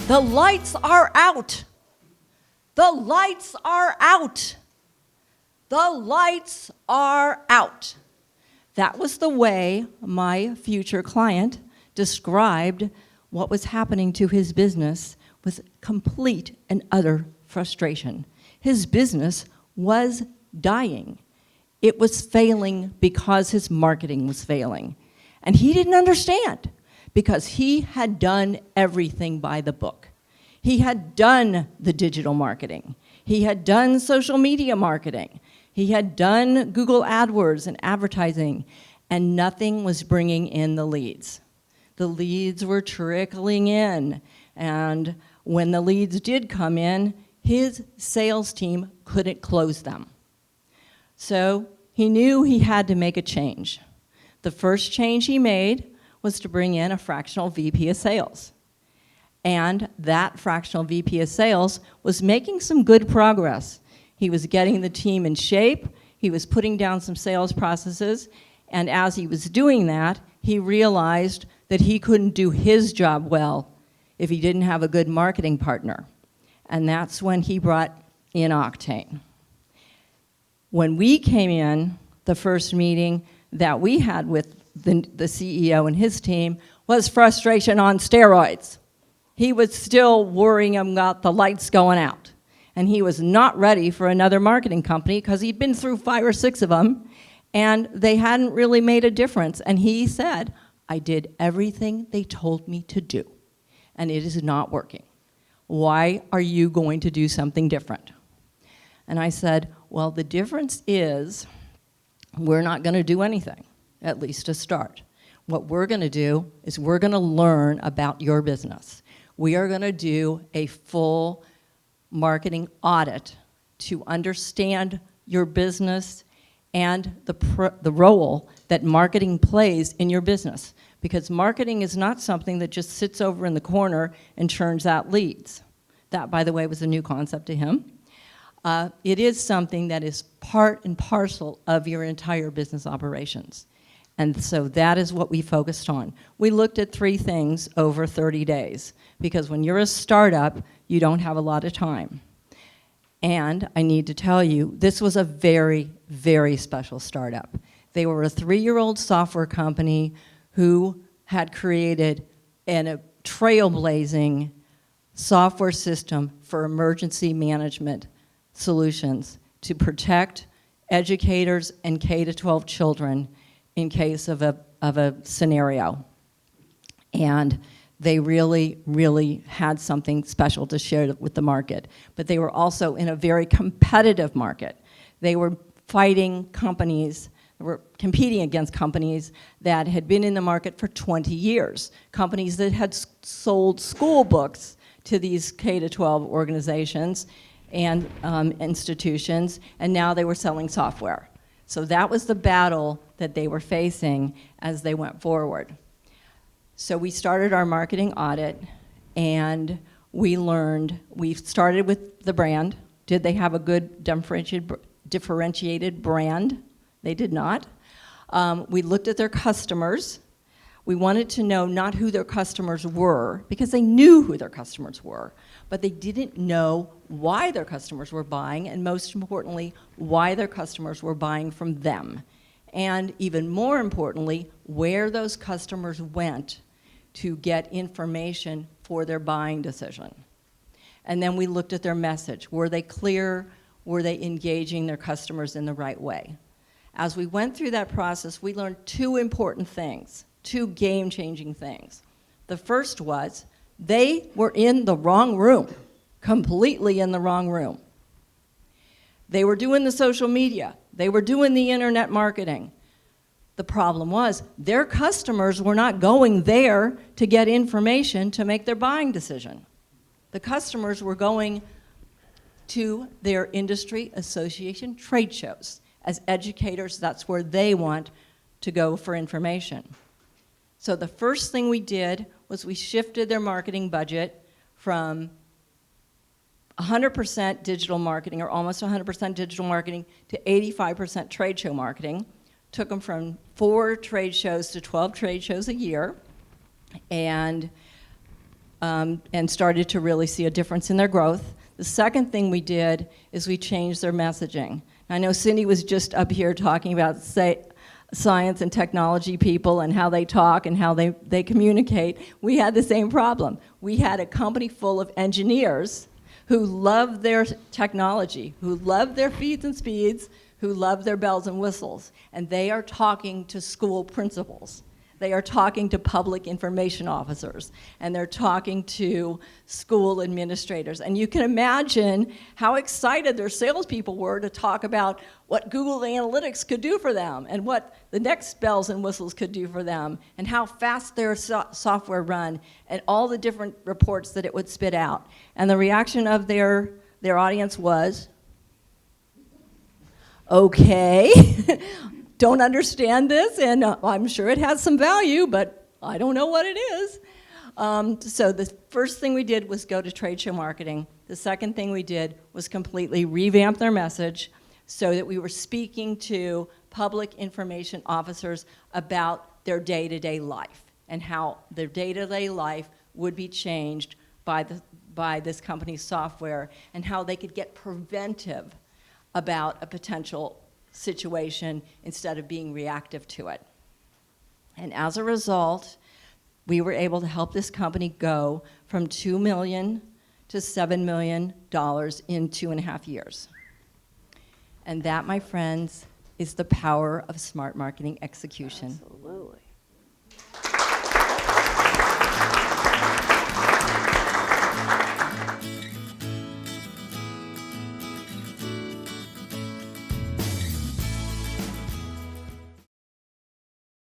The lights are out. The lights are out. The lights are out. That was the way my future client described what was happening to his business with complete and utter frustration. His business was dying. It was failing because his marketing was failing. And he didn't understand because he had done everything by the book. He had done the digital marketing. He had done social media marketing. He had done Google AdWords and advertising, and nothing was bringing in the leads. The leads were trickling in, and when the leads did come in, his sales team couldn't close them. So he knew he had to make a change. The first change he made was to bring in a fractional VP of sales. And that fractional VP of sales was making some good progress. He was getting the team in shape, he was putting down some sales processes, and as he was doing that, he realized that he couldn't do his job well if he didn't have a good marketing partner. And that's when he brought in Octain. When we came in, the first meeting that we had with the CEO and his team was frustration on steroids. He was still worrying about the lights going out. And he was not ready for another marketing company because he'd been through 5 or 6 of them, and they hadn't really made a difference. And he said, I did everything they told me to do, and it is not working. Why are you going to do something different? And I said, well, the difference is we're not going to do anything, at least to start. What we're going to do is we're going to learn about your business. We are going to do a full marketing audit to understand your business and the role that marketing plays in your business. Because marketing is not something that just sits over in the corner and churns out leads. That, by the way, was a new concept to him. It is something that is part and parcel of your entire business operations. And so that is what we focused on. We looked at 3 things over 30 days, because when you're a startup, you don't have a lot of time. And I need to tell you, this was a very, very special startup. They were a 3-year-old software company who had created a trailblazing software system for emergency management solutions to protect educators and K-12 children in case of a scenario. And they really, really had something special to share with the market. But they were also in a very competitive market. They were fighting companies, were competing against companies that had been in the market for 20 years, companies that had sold school books to these K-12 organizations and institutions, and now they were selling software. So that was the battle that they were facing as they went forward. So we started our marketing audit, and we started with the brand. Did they have a good differentiated brand? They did not. We looked at their customers. We wanted to know not who their customers were, because they knew who their customers were, but they didn't know why their customers were buying, and most importantly, why their customers were buying from them. And even more importantly, where those customers went to get information for their buying decision. And then we looked at their message. Were they clear? Were they engaging their customers in the right way? As we went through that process, we learned 2 important things, 2 game-changing things. The first was they were in the wrong room, completely in the wrong room. They were doing the social media. They were doing the internet marketing. The problem was their customers were not going there to get information to make their buying decision. The customers were going to their industry association trade shows. As educators, that's where they want to go for information. So the first thing we did was we shifted their marketing budget from 100% digital marketing, or almost 100% digital marketing, to 85% trade show marketing. Took them from 4 trade shows to 12 trade shows a year, and and started to really see a difference in their growth. The second thing we did is we changed their messaging. I know Cindy was just up here talking about science and technology people and how they talk and how they communicate. We had the same problem. We had a company full of engineers who loved their technology, who loved their feeds and speeds, who loved their bells and whistles, and they are talking to school principals. They are talking to public information officers, and they're talking to school administrators. And you can imagine how excited their salespeople were to talk about what Google Analytics could do for them, and what the next bells and whistles could do for them, and how fast their software run, and all the different reports that it would spit out. And the reaction of their audience was, okay. Don't understand this, and I'm sure it has some value, but I don't know what it is. So the first thing we did was go to trade show marketing. The second thing we did was completely revamp their message so that we were speaking to public information officers about their day-to-day life and how their day-to-day life would be changed by this company's software, and how they could get preventive about a potential situation instead of being reactive to it. And as a result, we were able to help this company go from $2 million to $7 million in 2.5 years. And that, my friends, is the power of smart marketing execution. Absolutely.